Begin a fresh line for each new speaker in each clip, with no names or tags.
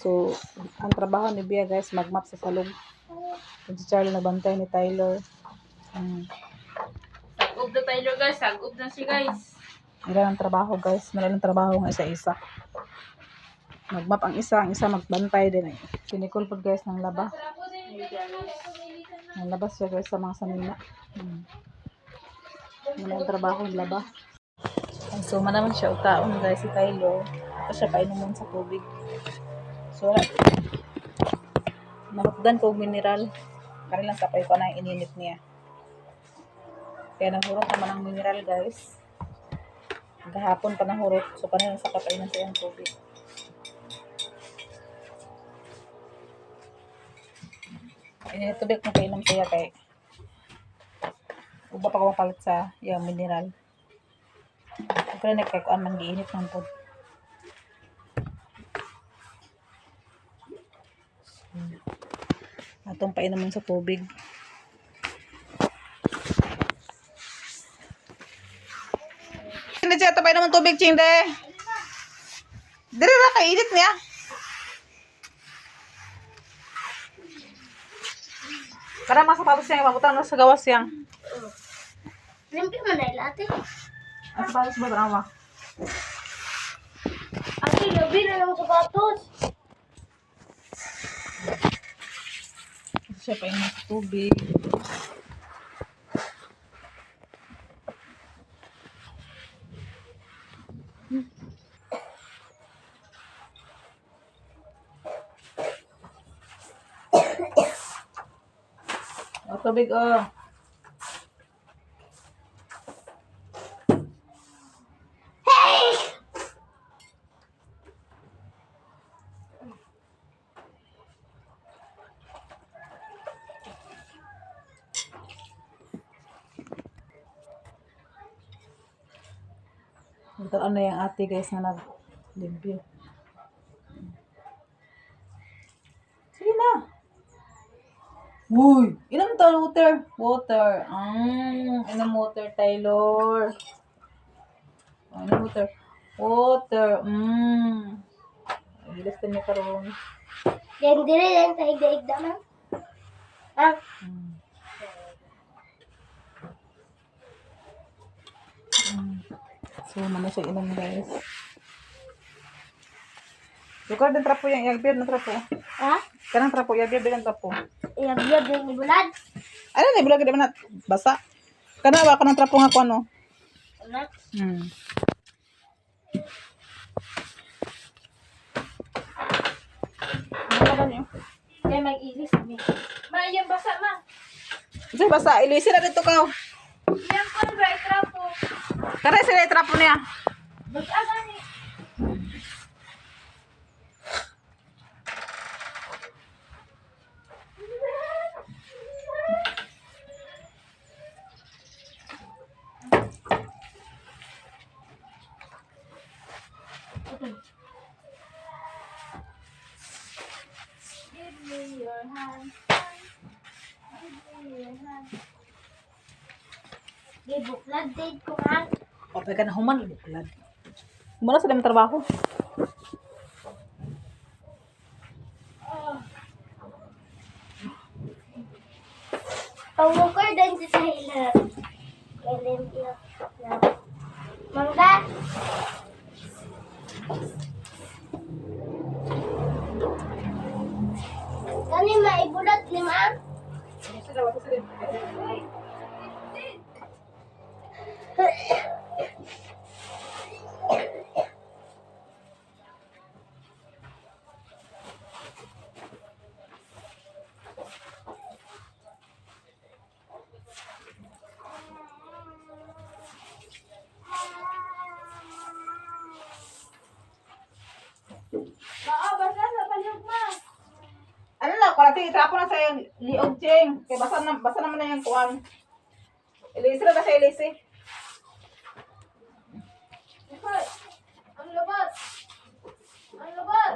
So, ang trabaho ni Bia guys, magmap sa salong. Si Charlie nagbantay ni Tyler.
Sagub na Tyler guys. Sagub na si guys.
Ilan ang trabaho guys. Malalang trabaho ng isa-isa. Magmap ang isa magbantay din. Sinikul po guys ng laba. Nalabas siya guys sa mga sanina. Malalang trabaho ng laba. So, manaman siya utaon guys si Tyler. Ito siya painuman sa tubig. So, nahutdan ko mineral. Kanilang kapay ko na ininit niya. Kaya nahurot naman ang mineral guys. Gahapon pa nahurot. So, kanilang sa kapay na siya ang tubig. Ininit tubig na kainom siya kay uba pa ko mapalit sa yung mineral. Kaya nagkakuan man giinit ng pod. Atong painuman sa tubig. Hindi siya ito painuman tubig, Chinde. Diri na kainit niya. Para masapatos siya, mabutang na sa gawas siya.
Limpyo mo na ilate.
Ang sapatos ba tanawa?
Ate, labi na lang sapatos.
Siya painuman sa tubig. O, tubig, oh. Ito ano yung ate guys na nag-limpyo. Sige na. Uy, inom to water. Water. Inom water, Taylor. Inom water. Water. Ilis niya karon.
Yan dire yan sa higda-higda man. Ah,
So, naman siya inom guys. Record ng trapo yan. Iyagbiyab ng trapo.
ha?
Kanang trapo. Iyagbiyab ng trapo.
Iyab-iyab yung ibulad.
Ano na, ibulag naman na basa. Kanawa ka ng trapo nga ko ano.
Ano?
Ano ba niyo?
Kaya mag-ilis kami.
Ma, yung basa ma.
Sige, basa. Ilisin na dito ka.
Yang kon ba itrapo.
Kaya sila yung trapo niya.
Bag-aga ni. Give me your hand. Give me your hand.
Di buklad din ko ha.
O, pwede ka na human. Buklad. Muna sila yung trabaho.
Pangukor din si Tyler. Kaya limpyo. Mangga. Kani maibulat ni ma'am?
Oo, basa sa palyog ma.
Ano na, kung itrapo na sa yung liog, Ching. Kaya basa naman na yung kuwan. Ilisi na ba siya ilisi?
Ikot. Ang labat. Ang labat.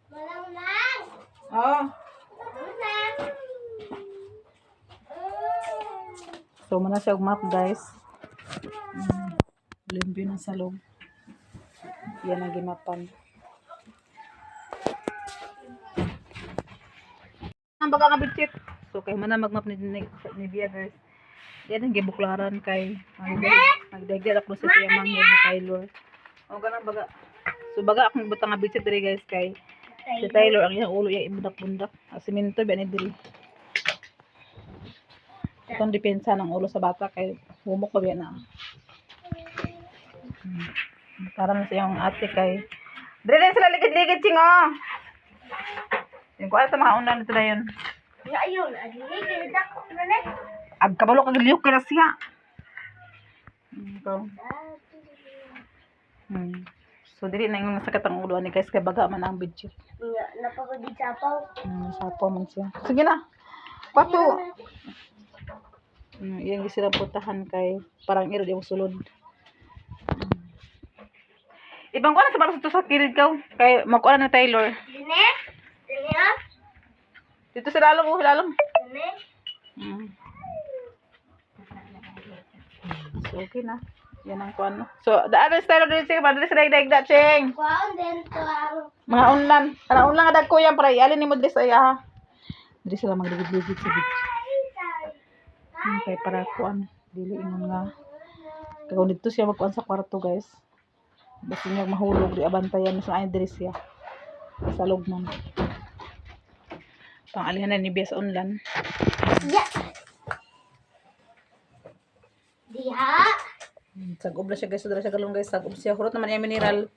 Malang lang.
Oo.
Malang lang.
So, muna siya map, guys. Limpyo na sa loob. Yan ang gimapan. Ang baga nga bitchit. So, kayo man na magmap ni Bia, guys. Yan ang gibuklaran kay magdagdag ako sa siya manghod ni Taylor. O, ganang baga. So, baga akong butang nga bitchit diri, guys, kay si Taylor, ang iyang ulo, yung ibundak-bundak. Siminto, ba ni diri. Itong depensa ng ulo sa bata, kay humok ko na. Para na sa iyong ate kay dili na sila ligid-ligid ching oh. Yung ko ata mga unan nito na yun.
Ya ayun, agli dako na ni.
Ag kabalo kag liyok kay na siya. So, so dili na yung sakit ang ulo ni guys kay baga man ang video.
Ya napagod di sapaw.
Sapo man siya. Sige na. Pato. Yung gisira putahan kay parang iro di mo sulod. Ibang ko na sa para sa kilid ka. Kay magkuha na Taylor.
Dine? Dine ah?
Dito sa lalong, lalong.
Dine?
So, okay na. Yan ang kuha no. So, daan na Taylor din siya. Madali sa daig da, ching.
Kuhaan din to ang
Mga unlan. Kana unlan nga dag ko yan para ialin ni mo dili sa iya ha. Dili sila magligid-ligid sa beach. Kay para kuan. Dili ingon nga. Kaya dito siya magkuhan sa kwarto guys. Basta niya mahulog, di abantayan sa ay diri siya. Sa lugman. Pangalihan na ni Bia sa unlan.
ya. Diha.
Sagob na siya guys, dira siya galong guys, sagob siya. Hurot naman yung mineral.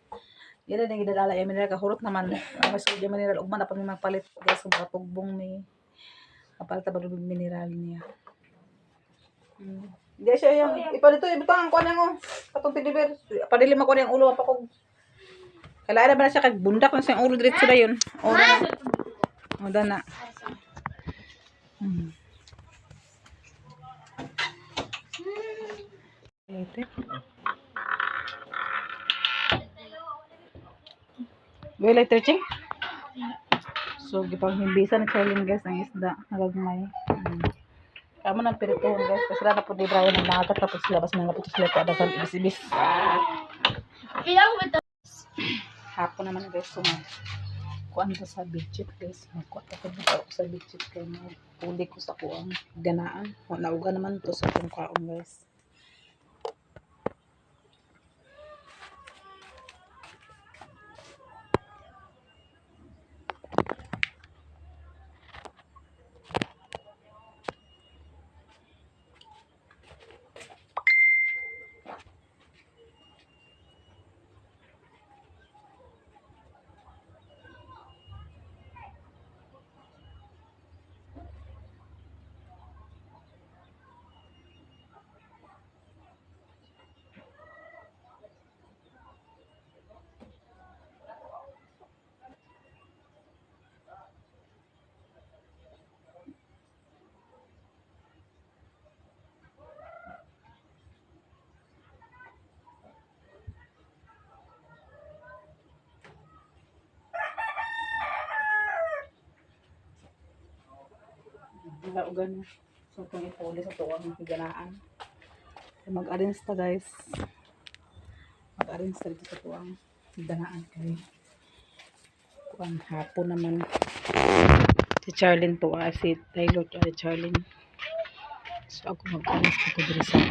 Yan na yung gidadala yung mineral, kahurot naman. Ang so yung mineral, ugman na pag may magpalit guys, kung tugbong may kapalit na ba mineral niya. Hindi siya yung, ipanito, ibutang ang kuha niya ko. Katong tiniber. Padilim ako niyang ulo, mapakog. Kailangan na ba na siya, kag bundak na siyang ulo diretso na yun. O, na. O, na. Well, later, ching. So, gipang-himbisan na challenge guys, ang isda. Nagagmay. Kamo nang pirituhon guys, kasi na po di Brian ang nangagat tapos sila, basta mga putos sila, kadagan ibis-ibis.
Ilang mo to?
Hapon naman guys, kuan ko sa beachit guys. Magkuha ako sa beachit kay puli ko sa kuang ganaan. Nauga naman to sa kung kaon guys. Laugan. So, kung ipuli sa tuwang higanaan. Mag-arrange ta guys. Mag-arrange ta dito sa tuwang higanaan kay kuan hapon naman. Si Charlene to si Taylor to si Charlene. So, ako mag-arrange ko dito sa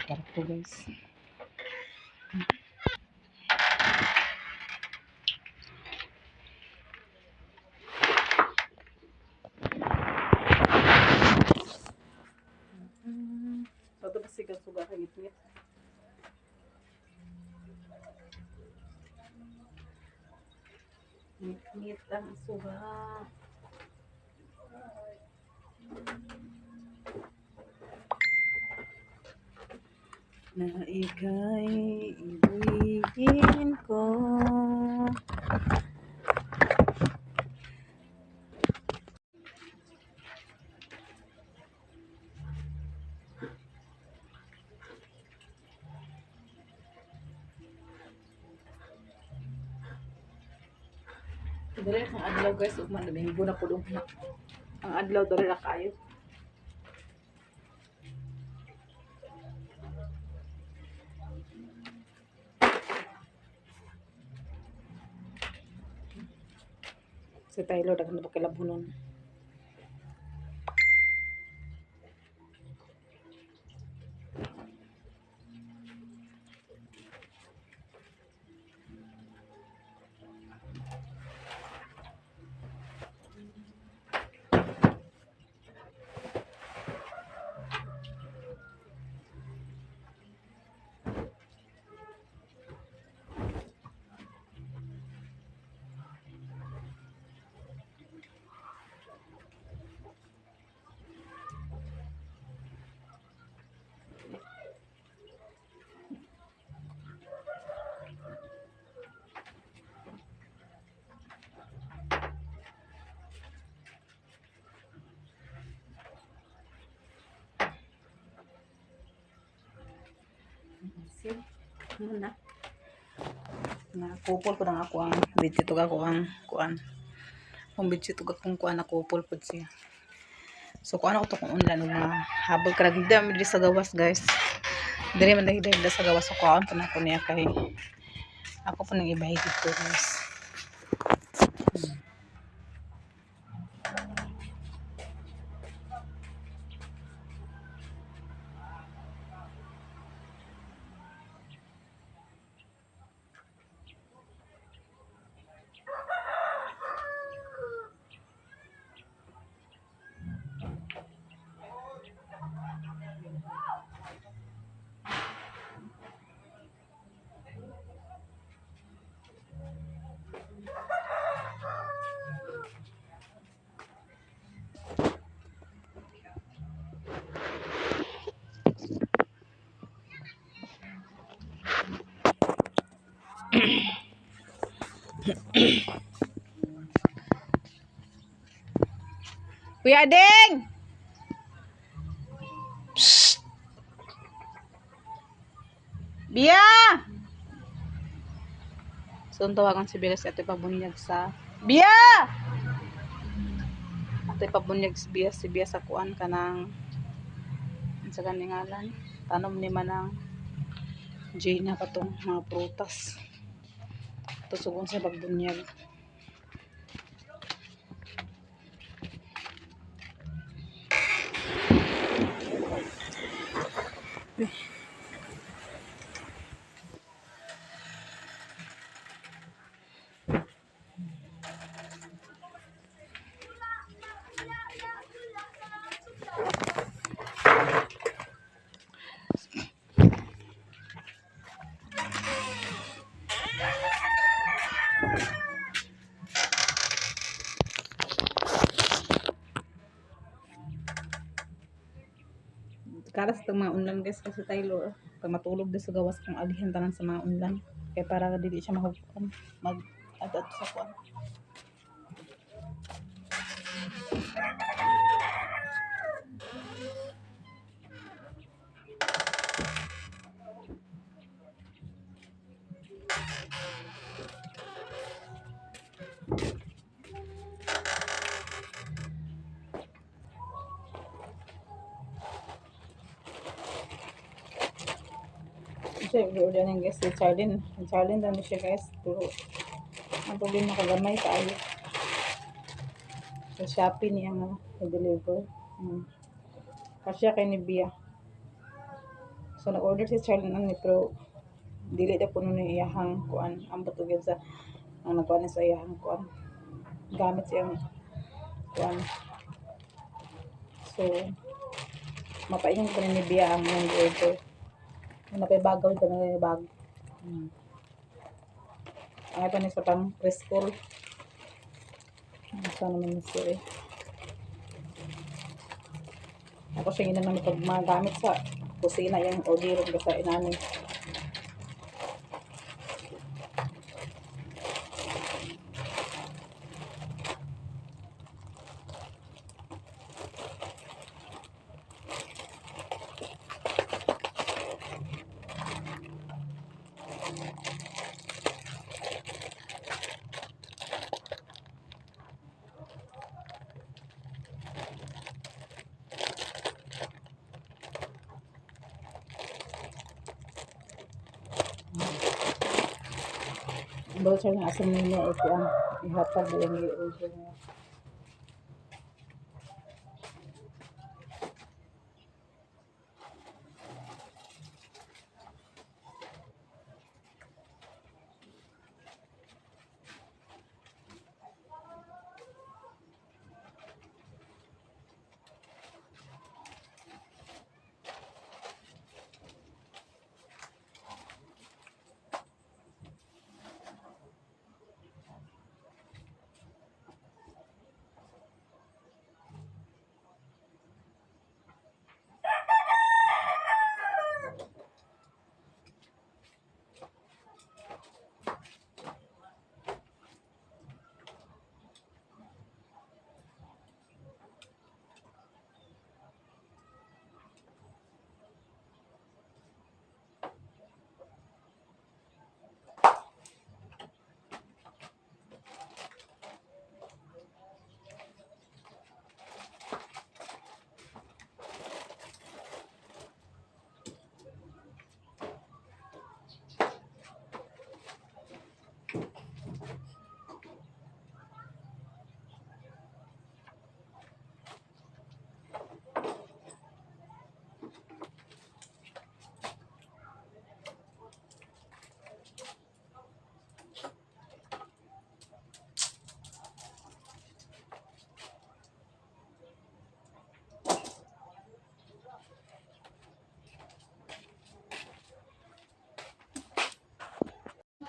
kwarto guys. So, ito ba sigang-suga ka ngit-ngit? Ngit-ngit ang suga. Na ika'y ibigin ko. Dali ang adlaw guys, ugman na higo na pulong na. Ang adlaw dali ra kayo. Si Tyler, daghan na ba kilabunon? See? Ano na? Nakupol ko na ako ang bitsi to ako ang kuan. Kung bitsi to akong kuan nakupol po siya. So kuan ako to kung unlan nga habol ka dagda mi sa gawas guys. Dire man dagda sa gawas so kuan pa na ko niya kay ako po nang ibahay dito guys. Kuya Ding! Psst! Bia! So, tawagan si Bia si ate pabunyag sa... Bia! Ate pabunyag si Bia sa kuan ka ng... Sa ganingalan. Tanom ni manang Jane na katong mga prutas. Tusugon sa pagbunyag. Karas itong mga unlan guys kasi Tyler pag matulog din sa gawas kung agihan tanan sa mga unlan kaya para dili siya mahukukan mag-adat sa kuan. Siya, i-order ng guys si Charlene. Ang Charlene daw siya guys. Pero, ang problema kagamay tayo. Sa Shopee niya nga, i-deliver. Kasi kay ni Bia. So, nag-order si Charlene ang pero dili na po nun yung iyahang kuan. Ang batugid sa, ang nagkuhan sa iyahang kuan. Gamit siyang kuan. So, mapaingon ko ni Bia ang yung order. Napay-bagaw ito na yung bag. Ay pa niya sa pang preschool. Saan naman yung siya eh. Ako siya ginanang pag magamit sa kusina yung orderong ka sa inani. Bawa siya ng asin niya ito ang Ihatag yung i-order mo.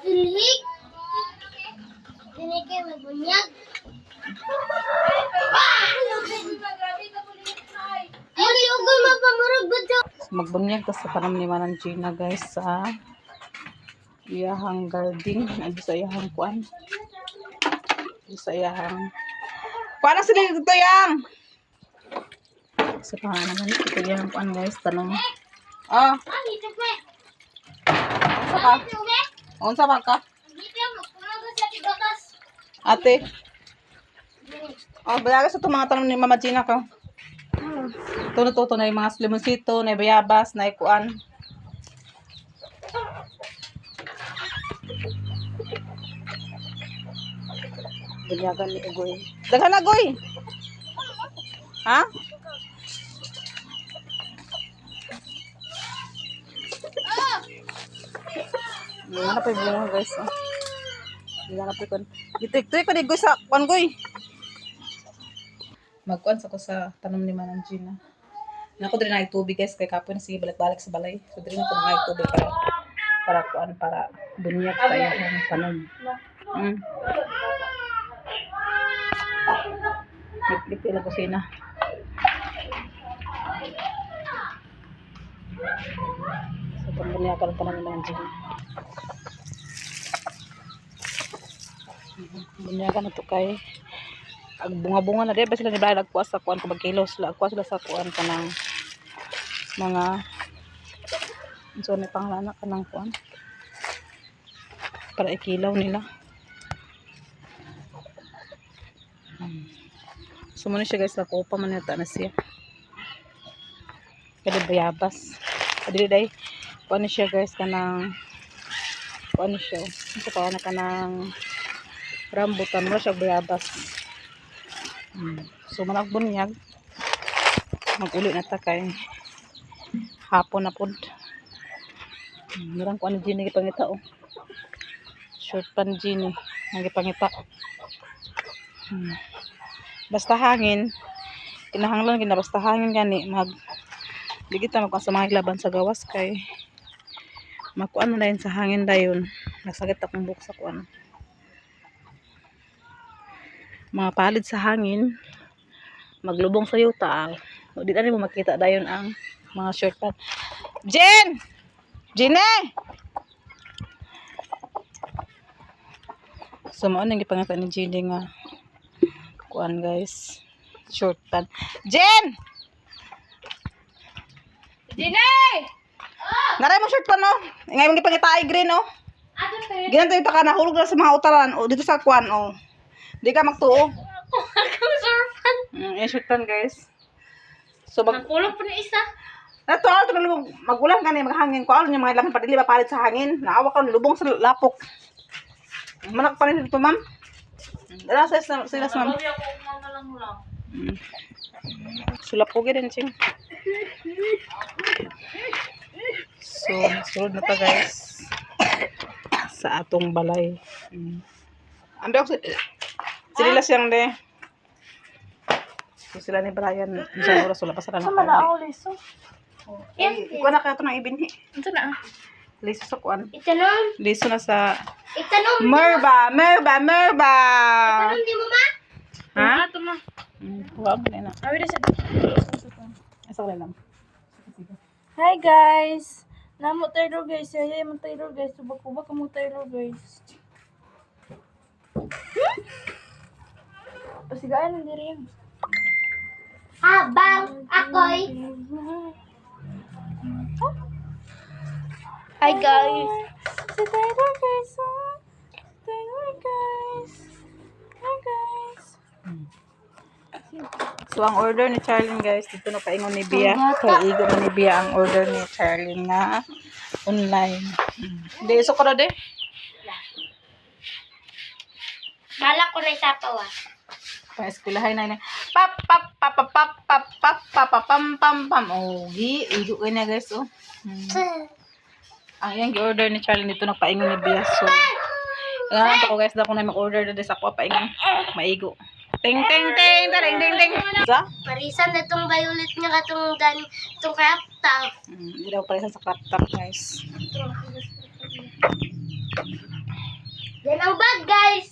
Silhig. Dini kayo magbunyag. Muli ugoy magpamurag dito.
Magbunyag tas sa panamniman ng Gina guys sa iyahang garden. Adi sa iyahang kuan. Adi sa iyahang kuan na sila dito yang. Sa pangalan naman ito iyahang kuan guys. Tanong. Ah,
Ani tupe.
saka.
Tupe.
Unsa ba ka?
Dito magpamurag sa tigatas.
Ate. Oh, balaga sa itong mga tanong ni Mama Gina ka. Ito na yung mga limonsito, na bayabas, na ikuan. Bunyagan ni Ugoy. Daghan na, Goy! Ha? Ano pa yung bunga guys? Oh. Hindi na pa ito ko di Goy sa kuan Goy. Magkuan sa ko sa tanom ni Manang Gina. Nako diri na tubig guys kay kapoy na sige balik-balik sa balay. So diri na ko na tubig para kuan para bunyag sa iyang tanom. Lip-lip na kusina. So pambunyagan ang tanom ni Manang Gina. Bunyagan na to kay ag bunga-bunga na di ba sila nila nagkuha sa kuan kapag kilo sila agkuha sila sa kuan kanang mga so may pangalan ka ng kuan para ikilaw nila. So muna siya guys ako pa man yata na siya kada bayabas adili day kuan siya guys kanang kuan siya sa kuan kanang rambutan mo siya bayabas. So manag bunyag mag-uli na ta kay hapon na pod. Mirang ko ano Gini gipangita oh. Short pan Gini ang gipangita. Basta hangin kinahanglan gina basta hangin gani mag digita magkuan sa mga laban sa gawas kay magkuan na dayon sa hangin dayon nasagit akong buhok sa kuan. Mga palid sa hangin maglubong sa yuta di na mo makita dayon ang mga short pan. Jen! Gine! So mao nang gipangita ni Gini nga kuan guys short pan. Jen! Gine! Naray mo short pan no? Ngay mong gipangita ay green no? Ginanto yung taka nahulog na sa mga utaran o dito sa kuan o. Di ka magtuo.
Ako surfan.
Yung short pan guys. So
Nakulog pa na isa.
nato magulang gani maghangin ko ano yung mga laman padili ba palit sa hangin. Naawa ka lubong sa lapok. Manak pa rin dito ma'am. Dala sila sa ma'am. Sulap ko din ching. So, sunod na ta guys sa atong balay. Ambe ako sila siyang de. So, sila ni Brian, isang oras wala pa sa
Sama na ako liso.
Ikaw na kaya ito ng ibinhi.
Ito na.
Liso sa kuan.
Itanong.
Liso na sa
Itanong.
Merba.
Itanong di mo ma?
Ha?
Ito na.
Huwag mo na.
Awi na sa.
Asa ko lang.
Hi guys. Namo tayo guys. Yaya mo tayo guys. Subak-ubak mo tayo guys. Pasigaan na diri yan.
Habang ako'y... Hi guys.
Si Taylor guys. Taylor guys. Hi guys.
So, ang order ni Charlene guys, dito na paingon ni Bia. Kaigo mo ni Bia ang order ni Charlene nga online. Hindi, iso ko na de.
Bala ko na isapaw ah.
Pa-eskulahay na yun. Pap, pap, pap, pap, pap, pap, pap, pap, pap, pam, pam, pam. Oh, igo ka na guys, oh. Ang iyang gi-order ni Charlene dito na paingon ni Bia. So, ito ko guys, na kung na mag-order na sa ako, paingon. Maigo. Ting, ting, ting, ting, ting, ting. Sa?
Parisan na itong violet nga katong itong crop top.
Hindi daw pala sa crop top guys.
Yan ang bag guys.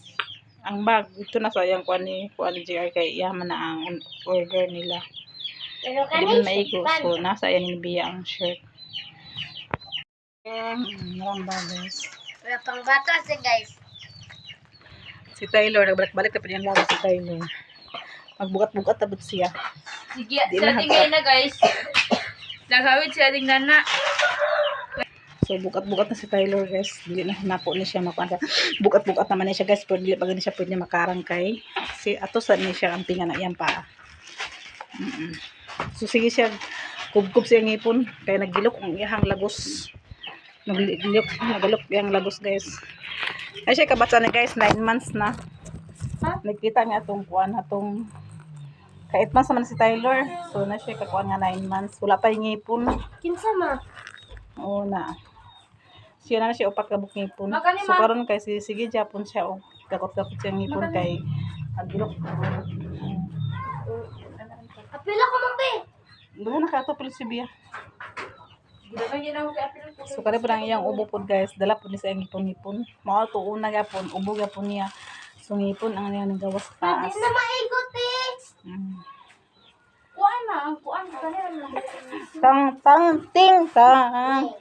Ang bag, ito na sa yung kuan ni JR kay yaman na ang order nila.
Pero
Hindi man
kanin,
maigo. So, nasa yan ni Bia ang shirt. Marang bag guys.
wala pang bata si guys.
Si Taylor, nagbalik-balik na pa niyan lagi si Taylor. Magbukat-bukat tabot siya.
Sige,
Di
sa
na
tingay na guys. Nagawid siya ding nana.
So, bukat-bukat na si Taylor guys. Dili na hanapo ni siya makuha. Bukat-bukat naman na siya guys. Pero dili pa gani siya pwede makarangkay. Kasi ato sa ni siya ang pinga na iyang pa. So, sige siya. Kubkub siya ngipon. Kaya naggilok ang iyang lagos. Nagalok iyang lagos guys. Ay siya kabatsa na guys. 9 months na. Nagkita nga itong kuwan. Itong ka 8 months naman si Taylor. So, na siya kakuan nga 9 months. Wala pa yung ngipon.
Kinsa ma?
Oo na. Siya na siya upat kabuk ngipon.
Magkano,
So
ma?
karon kay sige Japon siya o kakot-kakot siya ngipon kay agilok.
Apila ko man be.
Duha na kato pala si Bia.
Gidagan niya na ako kay apil ko.
So kani po ang iyang ubo pod guys. Dala po ni sa iyang ngipon-ngipon. Mao to una gapon, ubo gapon niya. So ngipon ang iyang gawas sa taas.
Hindi na maigot eh.
Kuan na, ang kuan kanila lang.
Tang tang ting tang.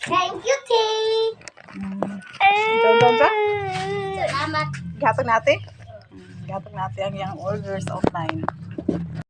Thank you, Tay.
Doon sa.
Salamat.
Gatag natin. Gatag natin ang iyang orders online.